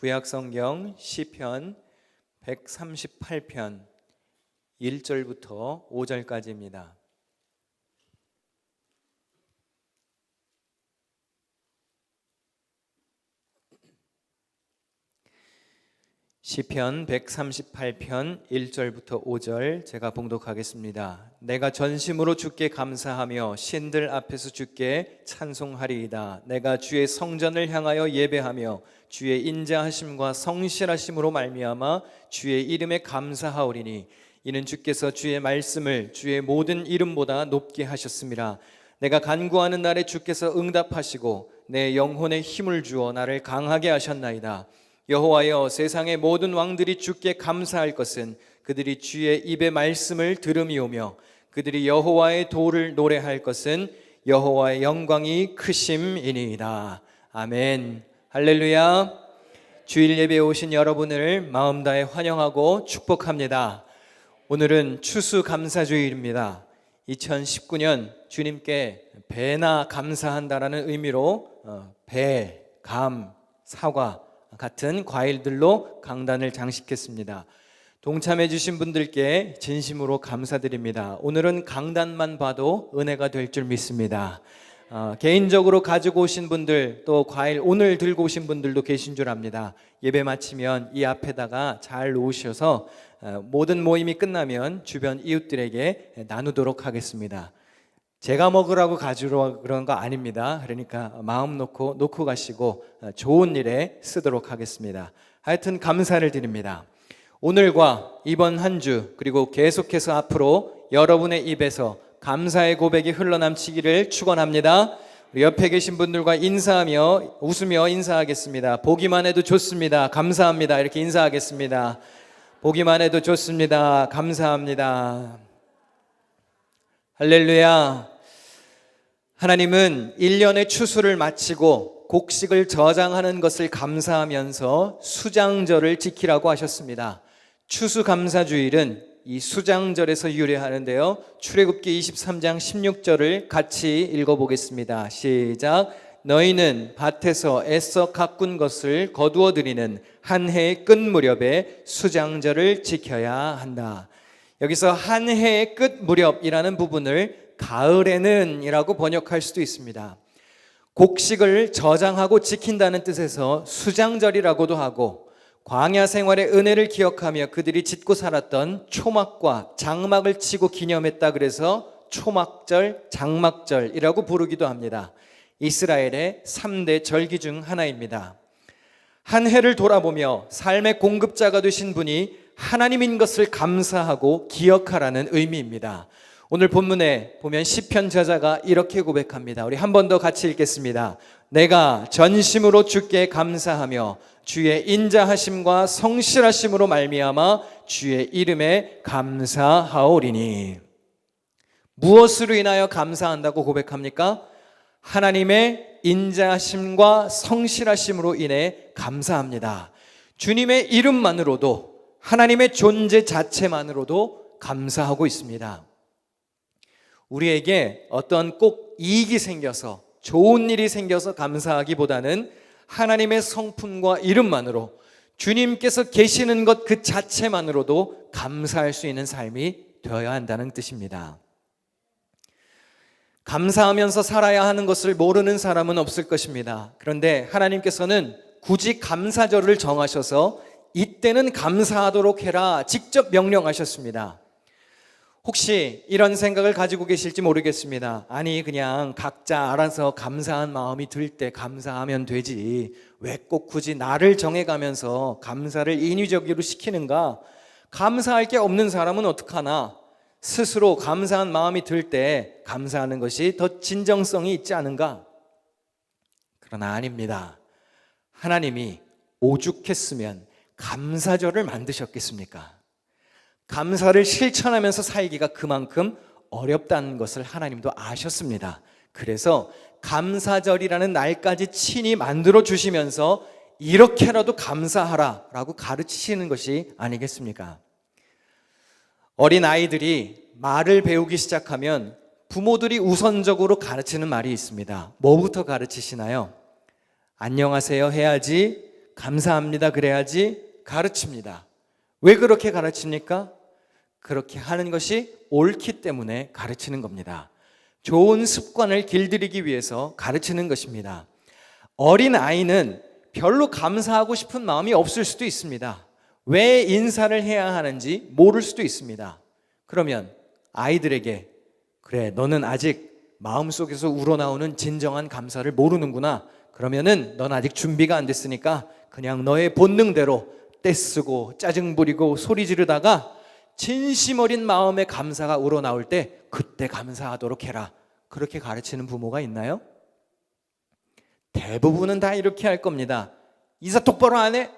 구약성경 시편 138편 1절부터 5절까지입니다. 시편 138편 1절부터 5절 제가 봉독하겠습니다. 내가 전심으로 주께 감사하며 신들 앞에서 주께 찬송하리이다. 내가 주의 성전을 향하여 예배하며 주의 인자하심과 성실하심으로 말미암아 주의 이름에 감사하오리니 이는 주께서 주의 말씀을 주의 모든 이름보다 높게 하셨음이라. 내가 간구하는 날에 주께서 응답하시고 내 영혼에 힘을 주어 나를 강하게 하셨나이다. 여호와여, 세상의 모든 왕들이 주께 감사할 것은 그들이 주의 입의 말씀을 들음이오며 그들이 여호와의 도를 노래할 것은 여호와의 영광이 크심이니이다. 아멘. 할렐루야. 주일 예배에 오신 여러분을 마음 다해 환영하고 축복합니다. 오늘은 추수감사주일입니다. 2019년 주님께 배나 감사한다라는 의미로 배, 감, 사과 같은 과일들로 강단을 장식했습니다. 동참해 주신 분들께 진심으로 감사드립니다. 오늘은 강단만 봐도 은혜가 될 줄 믿습니다. 개인적으로 가지고 오신 분들, 또 과일 오늘 들고 오신 분들도 계신 줄 압니다. 예배 마치면 이 앞에다가 잘 놓으셔서 모든 모임이 끝나면 주변 이웃들에게 나누도록 하겠습니다. 제가 먹으라고 가지러 그런 거 아닙니다. 그러니까 마음 놓고 가시고 좋은 일에 쓰도록 하겠습니다. 하여튼 감사를 드립니다. 오늘과 이번 한 주 그리고 계속해서 앞으로 여러분의 입에서 감사의 고백이 흘러넘치기를 축원합니다. 우리 옆에 계신 분들과 인사하며 웃으며 인사하겠습니다. 보기만 해도 좋습니다. 감사합니다. 이렇게 인사하겠습니다. 보기만 해도 좋습니다. 감사합니다. 할렐루야. 하나님은 1년의 추수를 마치고 곡식을 저장하는 것을 감사하면서 수장절을 지키라고 하셨습니다. 추수감사주일은 이 수장절에서 유래하는데요. 출애굽기 23장 16절을 같이 읽어보겠습니다. 시작. 너희는 밭에서 애써 가꾼 것을 거두어 드리는 한 해의 끝 무렵에 수장절을 지켜야 한다. 여기서 한 해의 끝 무렵이라는 부분을 가을에는 이라고 번역할 수도 있습니다. 곡식을 저장하고 지킨다는 뜻에서 수장절이라고도 하고, 광야 생활의 은혜를 기억하며 그들이 짓고 살았던 초막과 장막을 치고 기념했다 그래서 초막절, 장막절이라고 부르기도 합니다. 이스라엘의 3대 절기 중 하나입니다. 한 해를 돌아보며 삶의 공급자가 되신 분이 하나님인 것을 감사하고 기억하라는 의미입니다. 오늘 본문에 보면 시편 저자가 이렇게 고백합니다. 우리 한 번 더 같이 읽겠습니다. 내가 전심으로 주께 감사하며 주의 인자하심과 성실하심으로 말미암아 주의 이름에 감사하오리니. 무엇으로 인하여 감사한다고 고백합니까? 하나님의 인자하심과 성실하심으로 인해 감사합니다. 주님의 이름만으로도, 하나님의 존재 자체만으로도 감사하고 있습니다. 우리에게 어떤 꼭 이익이 생겨서, 좋은 일이 생겨서 감사하기보다는 하나님의 성품과 이름만으로, 주님께서 계시는 것 그 자체만으로도 감사할 수 있는 삶이 되어야 한다는 뜻입니다. 감사하면서 살아야 하는 것을 모르는 사람은 없을 것입니다. 그런데 하나님께서는 굳이 감사절을 정하셔서 이때는 감사하도록 해라 직접 명령하셨습니다. 혹시 이런 생각을 가지고 계실지 모르겠습니다. 아니, 그냥 각자 알아서 감사한 마음이 들 때 감사하면 되지, 왜 꼭 굳이 나를 정해가면서 감사를 인위적으로 시키는가? 감사할 게 없는 사람은 어떡하나? 스스로 감사한 마음이 들 때 감사하는 것이 더 진정성이 있지 않은가? 그러나 아닙니다. 하나님이 오죽했으면 감사절을 만드셨겠습니까? 감사를 실천하면서 살기가 그만큼 어렵다는 것을 하나님도 아셨습니다. 그래서 감사절이라는 날까지 친히 만들어 주시면서 이렇게라도 감사하라 라고 가르치시는 것이 아니겠습니까? 어린 아이들이 말을 배우기 시작하면 부모들이 우선적으로 가르치는 말이 있습니다. 뭐부터 가르치시나요? 안녕하세요 해야지 감사합니다 그래야지 가르칩니다. 왜 그렇게 가르칩니까? 그렇게 하는 것이 옳기 때문에 가르치는 겁니다. 좋은 습관을 길들이기 위해서 가르치는 것입니다. 어린 아이는 별로 감사하고 싶은 마음이 없을 수도 있습니다. 왜 인사를 해야 하는지 모를 수도 있습니다. 그러면 아이들에게 그래, 너는 아직 마음속에서 우러나오는 진정한 감사를 모르는구나. 그러면은 넌 아직 준비가 안 됐으니까 그냥 너의 본능대로 떼쓰고 짜증 부리고 소리 지르다가 진심 어린 마음의 감사가 우러나올 때 그때 감사하도록 해라. 그렇게 가르치는 부모가 있나요? 대부분은 다 이렇게 할 겁니다. 인사 똑바로 안 해?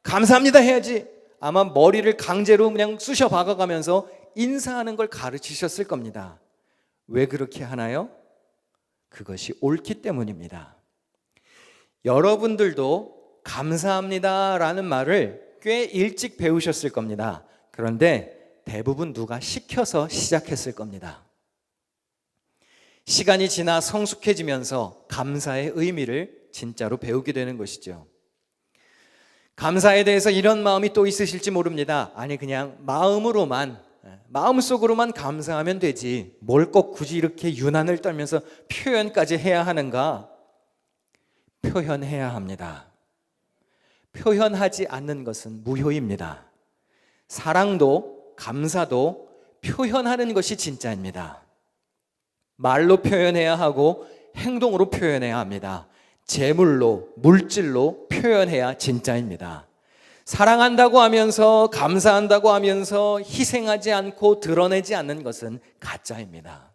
감사합니다 해야지. 아마 머리를 강제로 그냥 쑤셔 박아가면서 인사하는 걸 가르치셨을 겁니다. 왜 그렇게 하나요? 그것이 옳기 때문입니다. 여러분들도 감사합니다라는 말을 꽤 일찍 배우셨을 겁니다. 그런데 대부분 누가 시켜서 시작했을 겁니다. 시간이 지나 성숙해지면서 감사의 의미를 진짜로 배우게 되는 것이죠. 감사에 대해서 이런 마음이 또 있으실지 모릅니다. 아니 그냥 마음속으로만 감사하면 되지 뭘 꼭 굳이 이렇게 유난을 떨면서 표현까지 해야 하는가? 표현해야 합니다. 표현하지 않는 것은 무효입니다. 사랑도 감사도 표현하는 것이 진짜입니다. 말로 표현해야 하고 행동으로 표현해야 합니다. 재물로, 물질로 표현해야 진짜입니다. 사랑한다고 하면서 감사한다고 하면서 희생하지 않고 드러내지 않는 것은 가짜입니다.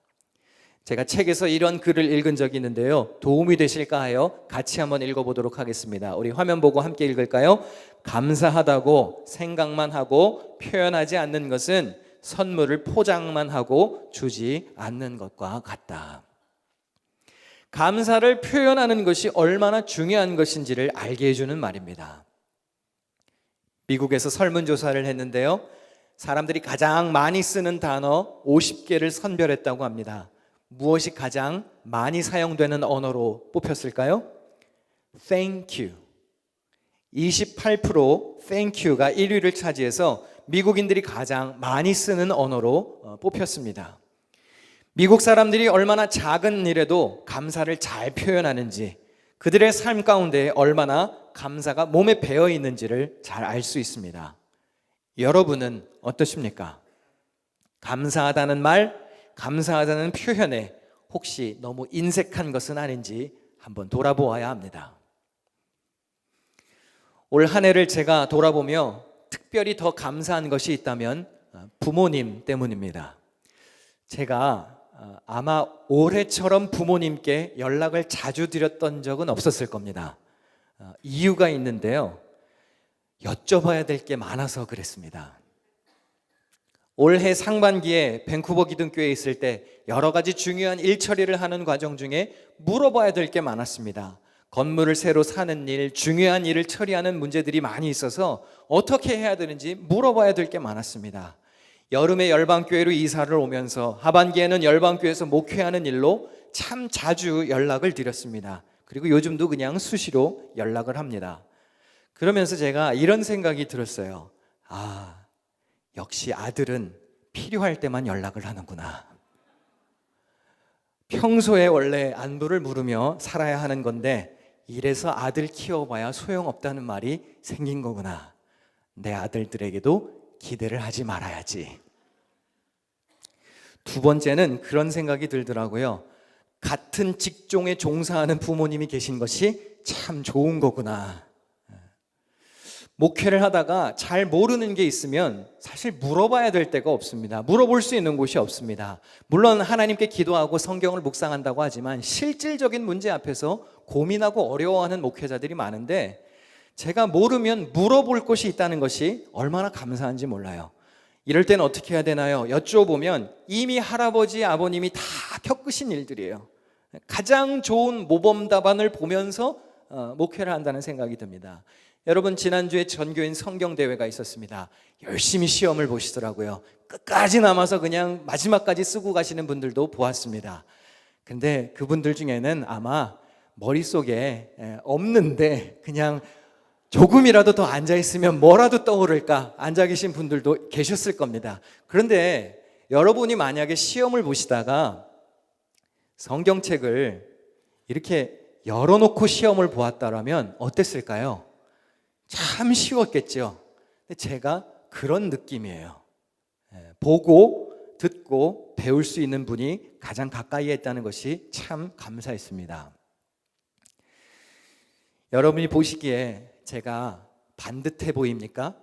제가 책에서 이런 글을 읽은 적이 있는데요. 도움이 되실까 하여 같이 한번 읽어보도록 하겠습니다. 우리 화면 보고 함께 읽을까요? 감사하다고 생각만 하고 표현하지 않는 것은 선물을 포장만 하고 주지 않는 것과 같다. 감사를 표현하는 것이 얼마나 중요한 것인지를 알게 해주는 말입니다. 미국에서 설문조사를 했는데요. 사람들이 가장 많이 쓰는 단어 50개를 선별했다고 합니다. 무엇이 가장 많이 사용되는 언어로 뽑혔을까요? Thank you. 28% Thank you가 1위를 차지해서 미국인들이 가장 많이 쓰는 언어로 뽑혔습니다. 미국 사람들이 얼마나 작은 일에도 감사를 잘 표현하는지, 그들의 삶 가운데 얼마나 감사가 몸에 배어 있는지를 잘 알 수 있습니다. 여러분은 어떠십니까? 감사하다는 말, 감사하다는 표현에 혹시 너무 인색한 것은 아닌지 한번 돌아보아야 합니다. 올 한 해를 제가 돌아보며 특별히 더 감사한 것이 있다면 부모님 때문입니다. 제가 아마 올해처럼 부모님께 연락을 자주 드렸던 적은 없었을 겁니다. 이유가 있는데요. 여쭤봐야 될 게 많아서 그랬습니다. 올해 상반기에 밴쿠버 기둥교회에 있을 때 여러 가지 중요한 일 처리를 하는 과정 중에 물어봐야 될 게 많았습니다. 건물을 새로 사는 일, 중요한 일을 처리하는 문제들이 많이 있어서 어떻게 해야 되는지 물어봐야 될 게 많았습니다. 여름에 열방교회로 이사를 오면서 하반기에는 열방교회에서 목회하는 일로 참 자주 연락을 드렸습니다. 그리고 요즘도 그냥 수시로 연락을 합니다. 그러면서 제가 이런 생각이 들었어요. 역시 아들은 필요할 때만 연락을 하는구나. 평소에 원래 안부를 물으며 살아야 하는 건데 이래서 아들 키워봐야 소용없다는 말이 생긴 거구나. 내 아들들에게도 기대를 하지 말아야지. 두 번째는 그런 생각이 들더라고요. 같은 직종에 종사하는 부모님이 계신 것이 참 좋은 거구나. 목회를 하다가 잘 모르는 게 있으면 사실 물어봐야 될 데가 없습니다. 물어볼 수 있는 곳이 없습니다. 물론 하나님께 기도하고 성경을 묵상한다고 하지만 실질적인 문제 앞에서 고민하고 어려워하는 목회자들이 많은데 제가 모르면 물어볼 곳이 있다는 것이 얼마나 감사한지 몰라요. 이럴 때는 어떻게 해야 되나요? 여쭤보면 이미 할아버지, 아버님이 다 겪으신 일들이에요. 가장 좋은 모범 답안을 보면서 목회를 한다는 생각이 듭니다. 여러분, 지난주에 전교인 성경대회가 있었습니다. 열심히 시험을 보시더라고요. 끝까지 남아서 그냥 마지막까지 쓰고 가시는 분들도 보았습니다. 근데 그분들 중에는 아마 머릿속에 없는데 그냥 조금이라도 더 앉아있으면 뭐라도 떠오를까 앉아 계신 분들도 계셨을 겁니다. 그런데 여러분이 만약에 시험을 보시다가 성경책을 이렇게 열어놓고 시험을 보았다면 어땠을까요? 참 쉬웠겠죠. 근데 제가 그런 느낌이에요. 보고 듣고 배울 수 있는 분이 가장 가까이에 있다는 것이 참 감사했습니다. 여러분이 보시기에 제가 반듯해 보입니까?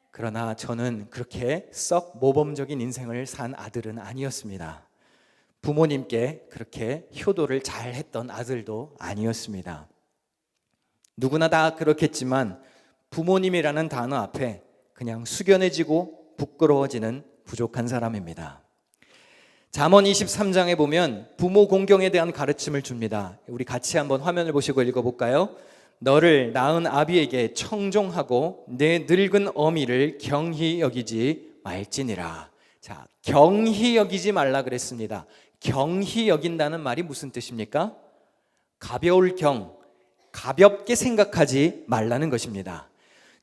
그러나 저는 그렇게 썩 모범적인 인생을 산 아들은 아니었습니다. 부모님께 그렇게 효도를 잘 했던 아들도 아니었습니다. 누구나 다 그렇겠지만 부모님이라는 단어 앞에 그냥 숙연해지고 부끄러워지는 부족한 사람입니다. 잠언 23장에 보면 부모 공경에 대한 가르침을 줍니다. 우리 같이 한번 화면을 보시고 읽어볼까요? 너를 낳은 아비에게 청종하고 내 늙은 어미를 경히 여기지 말지니라. 자, 경히 여기지 말라 그랬습니다. 경히 여긴다는 말이 무슨 뜻입니까? 가벼울 경, 가볍게 생각하지 말라는 것입니다.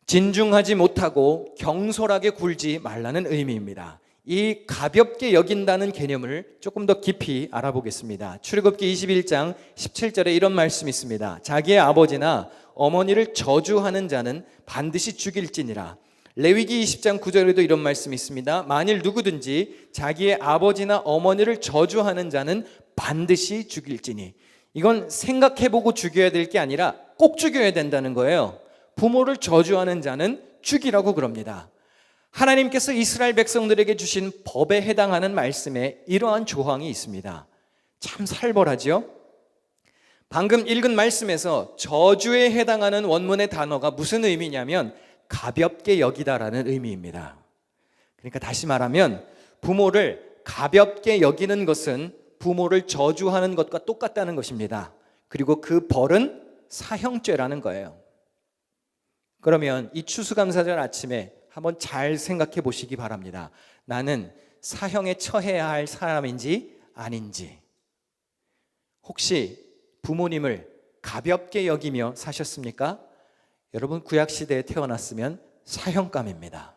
진중하지 못하고 경솔하게 굴지 말라는 의미입니다. 이 가볍게 여긴다는 개념을 조금 더 깊이 알아보겠습니다. 출애굽기 21장 17절에 이런 말씀이 있습니다. 자기의 아버지나 어머니를 저주하는 자는 반드시 죽일지니라. 레위기 20장 9절에도 이런 말씀이 있습니다. 만일 누구든지 자기의 아버지나 어머니를 저주하는 자는 반드시 죽일지니. 이건 생각해보고 죽여야 될 게 아니라 꼭 죽여야 된다는 거예요. 부모를 저주하는 자는 죽이라고 그럽니다. 하나님께서 이스라엘 백성들에게 주신 법에 해당하는 말씀에 이러한 조항이 있습니다. 참 살벌하죠? 방금 읽은 말씀에서 저주에 해당하는 원문의 단어가 무슨 의미냐면 가볍게 여기다라는 의미입니다. 그러니까 다시 말하면 부모를 가볍게 여기는 것은 부모를 저주하는 것과 똑같다는 것입니다. 그리고 그 벌은 사형죄라는 거예요. 그러면 이 추수감사절 아침에 한번 잘 생각해 보시기 바랍니다. 나는 사형에 처해야 할 사람인지 아닌지. 혹시 부모님을 가볍게 여기며 사셨습니까? 여러분 구약시대에 태어났으면 사형감입니다.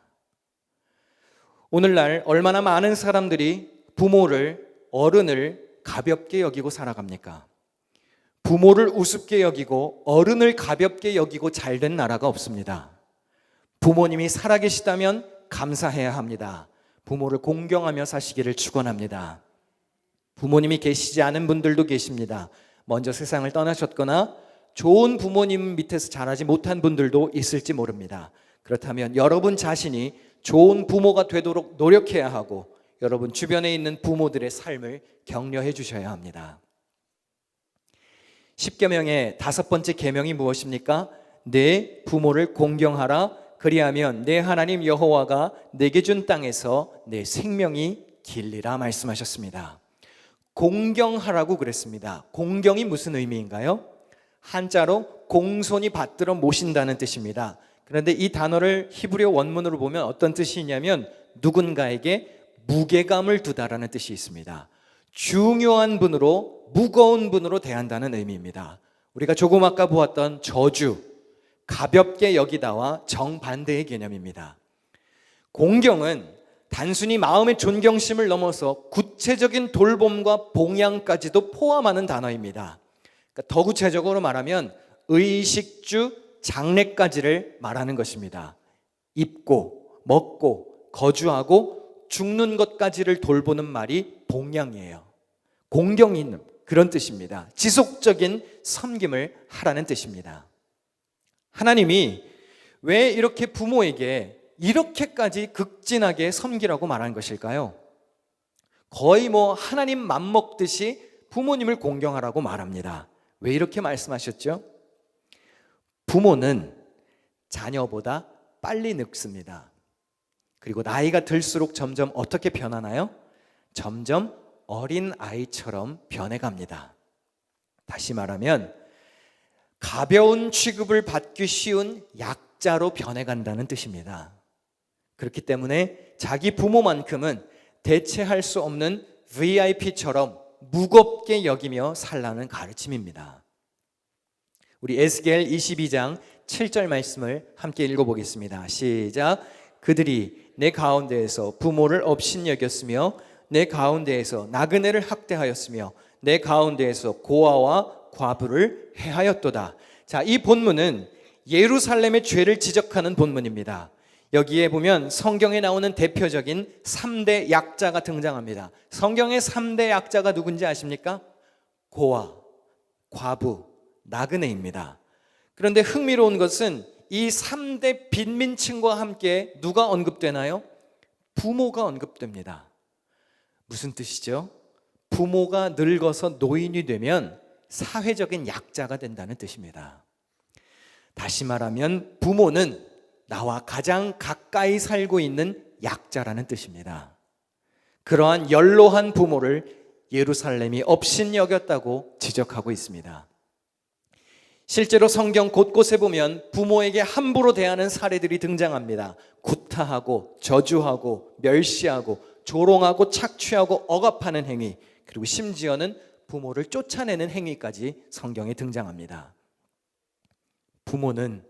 오늘날 얼마나 많은 사람들이 부모를, 어른을 가볍게 여기고 살아갑니까? 부모를 우습게 여기고 어른을 가볍게 여기고 잘된 나라가 없습니다. 부모님이 살아계시다면 감사해야 합니다. 부모를 공경하며 사시기를 축원합니다. 부모님이 계시지 않은 분들도 계십니다. 먼저 세상을 떠나셨거나 좋은 부모님 밑에서 자라지 못한 분들도 있을지 모릅니다. 그렇다면 여러분 자신이 좋은 부모가 되도록 노력해야 하고 여러분 주변에 있는 부모들의 삶을 격려해 주셔야 합니다. 10계명의 5번째 계명이 무엇입니까? 내 부모를 공경하라. 그리하면 내 하나님 여호와가 내게 준 땅에서 내 생명이 길리라 말씀하셨습니다. 공경하라고 그랬습니다. 공경이 무슨 의미인가요? 한자로 공손히 받들어 모신다는 뜻입니다. 그런데 이 단어를 히브리어 원문으로 보면 어떤 뜻이 있냐면 누군가에게 무게감을 두다라는 뜻이 있습니다. 중요한 분으로, 무거운 분으로 대한다는 의미입니다. 우리가 조금 아까 보았던 저주, 가볍게 여기다와 정반대의 개념입니다. 공경은 단순히 마음의 존경심을 넘어서 구체적인 돌봄과 봉양까지도 포함하는 단어입니다. 그러니까 더 구체적으로 말하면 의식주, 장례까지를 말하는 것입니다. 입고, 먹고, 거주하고 죽는 것까지를 돌보는 말이 봉양이에요. 공경이 있는 그런 뜻입니다. 지속적인 섬김을 하라는 뜻입니다. 하나님이 왜 이렇게 부모에게 이렇게까지 극진하게 섬기라고 말한 것일까요? 거의 하나님 맘먹듯이 부모님을 공경하라고 말합니다. 왜 이렇게 말씀하셨죠? 부모는 자녀보다 빨리 늙습니다. 그리고 나이가 들수록 점점 어떻게 변하나요? 점점 어린 아이처럼 변해갑니다. 다시 말하면 가벼운 취급을 받기 쉬운 약자로 변해간다는 뜻입니다. 그렇기 때문에 자기 부모만큼은 대체할 수 없는 VIP처럼 무겁게 여기며 살라는 가르침입니다. 우리 에스겔 22장 7절 말씀을 함께 읽어보겠습니다. 시작. 그들이 내 가운데에서 부모를 업신여겼으며 내 가운데에서 나그네를 학대하였으며 내 가운데에서 고아와 과부를 해하였도다. 자, 이 본문은 예루살렘의 죄를 지적하는 본문입니다. 여기에 보면 성경에 나오는 대표적인 3대 약자가 등장합니다. 성경의 3대 약자가 누군지 아십니까? 고아, 과부, 나그네입니다. 그런데 흥미로운 것은 이 3대 빈민층과 함께 누가 언급되나요? 부모가 언급됩니다. 무슨 뜻이죠? 부모가 늙어서 노인이 되면 사회적인 약자가 된다는 뜻입니다. 다시 말하면 부모는 나와 가장 가까이 살고 있는 약자라는 뜻입니다. 그러한 연로한 부모를 예루살렘이 업신여겼다고 지적하고 있습니다. 실제로 성경 곳곳에 보면 부모에게 함부로 대하는 사례들이 등장합니다. 구타하고 저주하고 멸시하고 조롱하고 착취하고 억압하는 행위, 그리고 심지어는 부모를 쫓아내는 행위까지 성경에 등장합니다. 부모는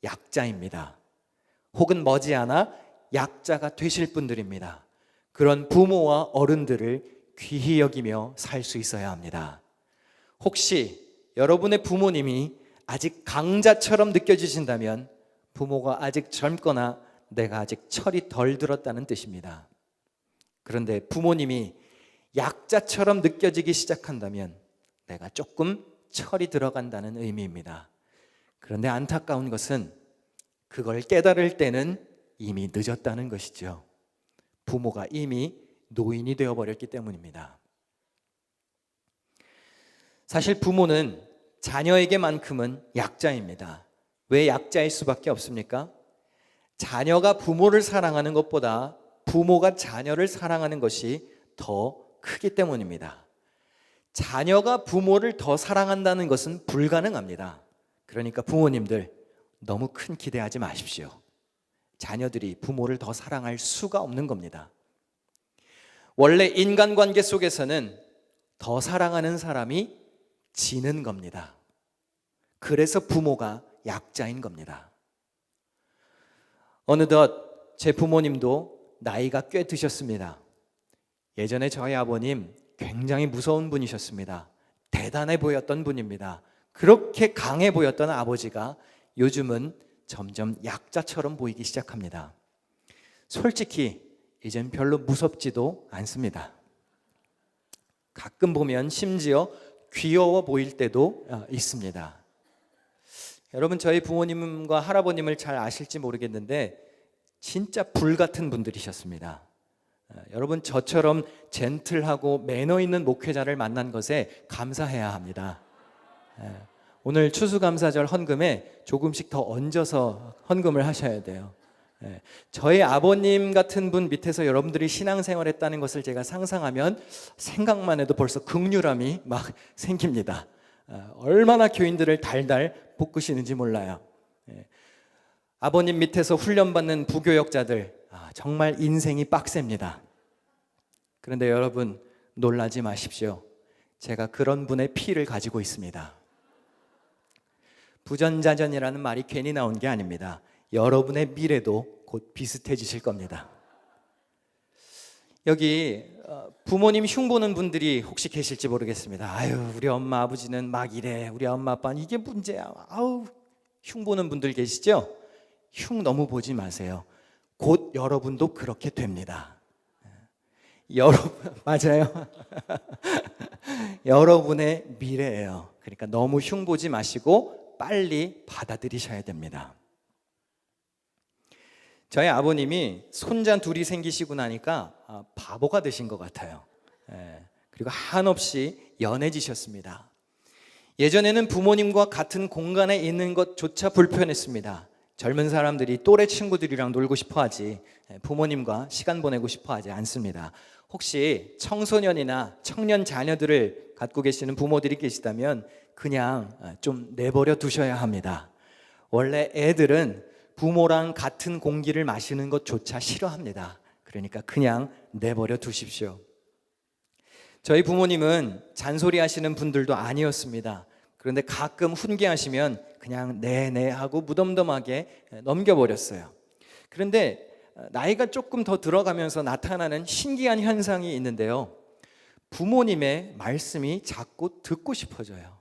약자입니다. 혹은 머지않아 약자가 되실 분들입니다. 그런 부모와 어른들을 귀히 여기며 살 수 있어야 합니다. 혹시 여러분의 부모님이 아직 강자처럼 느껴지신다면 부모가 아직 젊거나 내가 아직 철이 덜 들었다는 뜻입니다. 그런데 부모님이 약자처럼 느껴지기 시작한다면 내가 조금 철이 들어간다는 의미입니다. 그런데 안타까운 것은 그걸 깨달을 때는 이미 늦었다는 것이죠. 부모가 이미 노인이 되어버렸기 때문입니다. 사실 부모는 자녀에게만큼은 약자입니다. 왜 약자일 수밖에 없습니까? 자녀가 부모를 사랑하는 것보다 부모가 자녀를 사랑하는 것이 더 크기 때문입니다. 자녀가 부모를 더 사랑한다는 것은 불가능합니다. 그러니까 부모님들 너무 큰 기대하지 마십시오. 자녀들이 부모를 더 사랑할 수가 없는 겁니다. 원래 인간관계 속에서는 더 사랑하는 사람이 지는 겁니다. 그래서 부모가 약자인 겁니다. 어느덧 제 부모님도 나이가 꽤 드셨습니다. 예전에 저희 아버님 굉장히 무서운 분이셨습니다. 대단해 보였던 분입니다. 그렇게 강해 보였던 아버지가 요즘은 점점 약자처럼 보이기 시작합니다. 솔직히 이젠 별로 무섭지도 않습니다. 가끔 보면 심지어 귀여워 보일 때도 있습니다. 여러분, 저희 부모님과 할아버님을 잘 아실지 모르겠는데 진짜 불같은 분들이셨습니다. 여러분, 저처럼 젠틀하고 매너 있는 목회자를 만난 것에 감사해야 합니다. 오늘 추수감사절 헌금에 조금씩 더 얹어서 헌금을 하셔야 돼요. 저희 아버님 같은 분 밑에서 여러분들이 신앙생활했다는 것을 제가 상상하면 생각만 해도 벌써 긍휼함이 막 생깁니다. 얼마나 교인들을 달달 볶으시는지 몰라요. 아버님 밑에서 훈련받는 부교역자들, 정말 인생이 빡셉니다. 그런데 여러분, 놀라지 마십시오. 제가 그런 분의 피를 가지고 있습니다. 부전자전이라는 말이 괜히 나온 게 아닙니다. 여러분의 미래도 곧 비슷해지실 겁니다. 여기 부모님 흉보는 분들이 혹시 계실지 모르겠습니다. 아유, 우리 엄마 아버지는 막 이래, 우리 엄마 아빠는 이게 문제야, 아우, 흉보는 분들 계시죠? 흉 너무 보지 마세요. 곧 여러분도 그렇게 됩니다. 여러분, 맞아요. 여러분의 미래예요. 그러니까 너무 흉 보지 마시고 빨리 받아들이셔야 됩니다. 저희 아버님이 손자 둘이 생기시고 나니까 바보가 되신 것 같아요. 그리고 한없이 연해지셨습니다. 예전에는 부모님과 같은 공간에 있는 것조차 불편했습니다. 젊은 사람들이 또래 친구들이랑 놀고 싶어 하지 부모님과 시간 보내고 싶어 하지 않습니다. 혹시 청소년이나 청년 자녀들을 갖고 계시는 부모들이 계시다면 그냥 좀 내버려 두셔야 합니다. 원래 애들은 부모랑 같은 공기를 마시는 것조차 싫어합니다. 그러니까 그냥 내버려 두십시오. 저희 부모님은 잔소리 하시는 분들도 아니었습니다. 그런데 가끔 훈계하시면 그냥 그냥 네네 하고 무덤덤하게 넘겨버렸어요. 그런데 나이가 조금 더 들어가면서 나타나는 신기한 현상이 있는데요. 부모님의 말씀이 자꾸 듣고 싶어져요.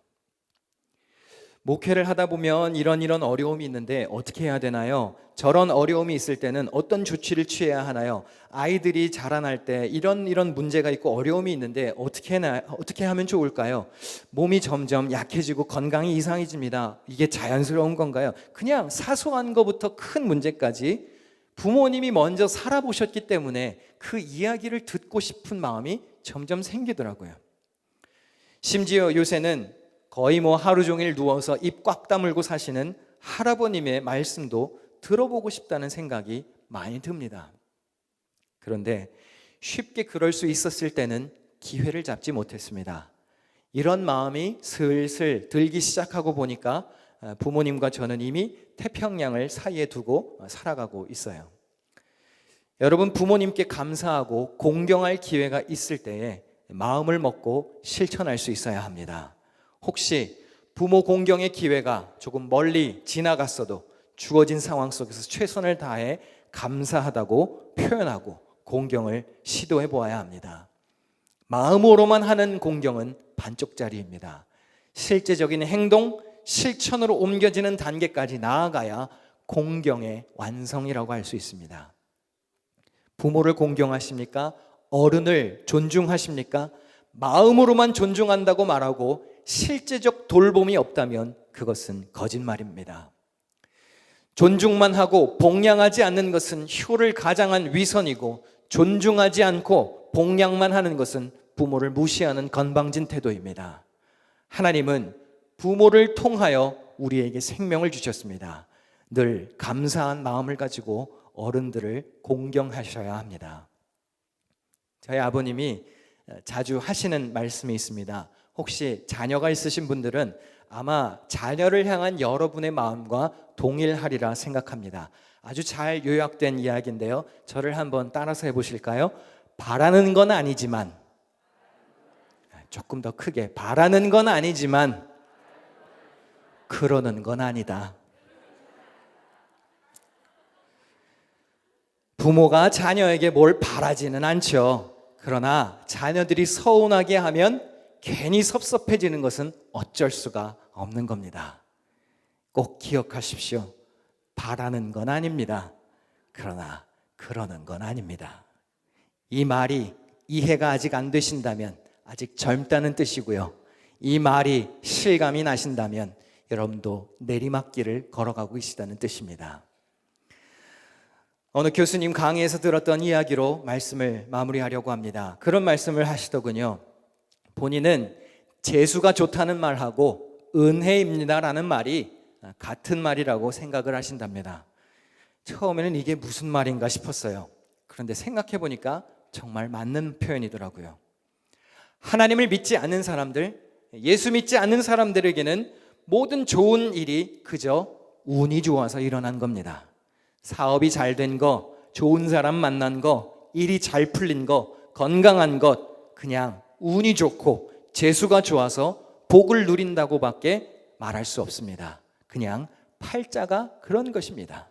목회를 하다 보면 이런 어려움이 있는데 어떻게 해야 되나요? 저런 어려움이 있을 때는 어떤 조치를 취해야 하나요? 아이들이 자라날 때 이런 문제가 있고 어려움이 있는데 어떻게 하면 좋을까요? 몸이 점점 약해지고 건강이 이상해집니다. 이게 자연스러운 건가요? 그냥 사소한 것부터 큰 문제까지 부모님이 먼저 살아보셨기 때문에 그 이야기를 듣고 싶은 마음이 점점 생기더라고요. 심지어 요새는 거의 하루 종일 누워서 입 꽉 다물고 사시는 할아버님의 말씀도 들어보고 싶다는 생각이 많이 듭니다. 그런데 쉽게 그럴 수 있었을 때는 기회를 잡지 못했습니다. 이런 마음이 슬슬 들기 시작하고 보니까 부모님과 저는 이미 태평양을 사이에 두고 살아가고 있어요. 여러분, 부모님께 감사하고 공경할 기회가 있을 때에 마음을 먹고 실천할 수 있어야 합니다. 혹시 부모 공경의 기회가 조금 멀리 지나갔어도 주어진 상황 속에서 최선을 다해 감사하다고 표현하고 공경을 시도해 보아야 합니다. 마음으로만 하는 공경은 반쪽짜리입니다. 실제적인 행동, 실천으로 옮겨지는 단계까지 나아가야 공경의 완성이라고 할 수 있습니다. 부모를 공경하십니까? 어른을 존중하십니까? 마음으로만 존중한다고 말하고 실제적 돌봄이 없다면 그것은 거짓말입니다. 존중만 하고 복양하지 않는 것은 효를 가장한 위선이고, 존중하지 않고 복양만 하는 것은 부모를 무시하는 건방진 태도입니다. 하나님은 부모를 통하여 우리에게 생명을 주셨습니다. 늘 감사한 마음을 가지고 어른들을 공경하셔야 합니다. 저희 아버님이 자주 하시는 말씀이 있습니다. 혹시 자녀가 있으신 분들은 아마 자녀를 향한 여러분의 마음과 동일하리라 생각합니다. 아주 잘 요약된 이야기인데요. 저를 한번 따라서 해보실까요? 바라는 건 아니지만, 조금 더 크게, 바라는 건 아니지만 그러는 건 아니다. 부모가 자녀에게 뭘 바라지는 않죠. 그러나 자녀들이 서운하게 하면 괜히 섭섭해지는 것은 어쩔 수가 없는 겁니다. 꼭 기억하십시오. 바라는 건 아닙니다. 그러나 그러는 건 아닙니다. 이 말이 이해가 아직 안 되신다면 아직 젊다는 뜻이고요. 이 말이 실감이 나신다면 여러분도 내리막길을 걸어가고 계시다는 뜻입니다. 어느 교수님 강의에서 들었던 이야기로 말씀을 마무리하려고 합니다. 그런 말씀을 하시더군요. 본인은 재수가 좋다는 말하고 은혜입니다라는 말이 같은 말이라고 생각을 하신답니다. 처음에는 이게 무슨 말인가 싶었어요. 그런데 생각해 보니까 정말 맞는 표현이더라고요. 하나님을 믿지 않는 사람들, 예수 믿지 않는 사람들에게는 모든 좋은 일이 그저 운이 좋아서 일어난 겁니다. 사업이 잘 된 거, 좋은 사람 만난 거, 일이 잘 풀린 거, 건강한 것, 그냥 운이 좋고 재수가 좋아서 복을 누린다고밖에 말할 수 없습니다. 그냥 팔자가 그런 것입니다.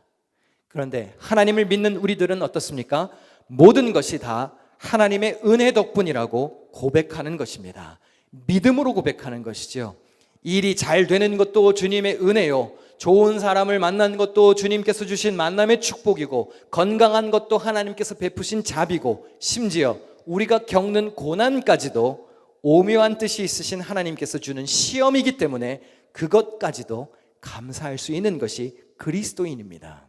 그런데 하나님을 믿는 우리들은 어떻습니까? 모든 것이 다 하나님의 은혜 덕분이라고 고백하는 것입니다. 믿음으로 고백하는 것이죠. 일이 잘 되는 것도 주님의 은혜요, 좋은 사람을 만난 것도 주님께서 주신 만남의 축복이고, 건강한 것도 하나님께서 베푸신 자비고, 심지어 우리가 겪는 고난까지도 오묘한 뜻이 있으신 하나님께서 주는 시험이기 때문에 그것까지도 감사할 수 있는 것이 그리스도인입니다.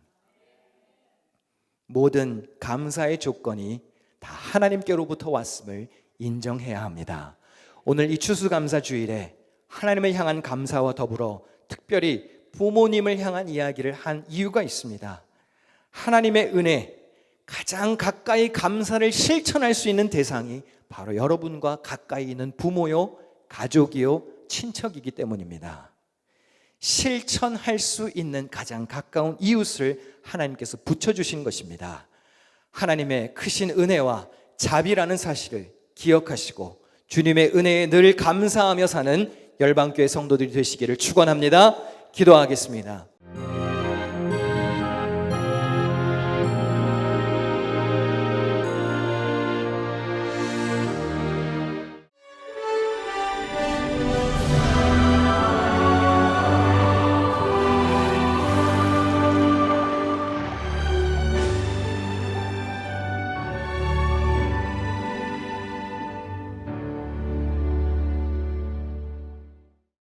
모든 감사의 조건이 다 하나님께로부터 왔음을 인정해야 합니다. 오늘 이 추수감사주일에 하나님을 향한 감사와 더불어 특별히 부모님을 향한 이야기를 한 이유가 있습니다. 하나님의 은혜, 가장 가까이 감사를 실천할 수 있는 대상이 바로 여러분과 가까이 있는 부모요, 가족이요, 친척이기 때문입니다. 실천할 수 있는 가장 가까운 이웃을 하나님께서 붙여주신 것입니다. 하나님의 크신 은혜와 자비라는 사실을 기억하시고 주님의 은혜에 늘 감사하며 사는 열방교회 성도들이 되시기를 축원합니다. 기도하겠습니다.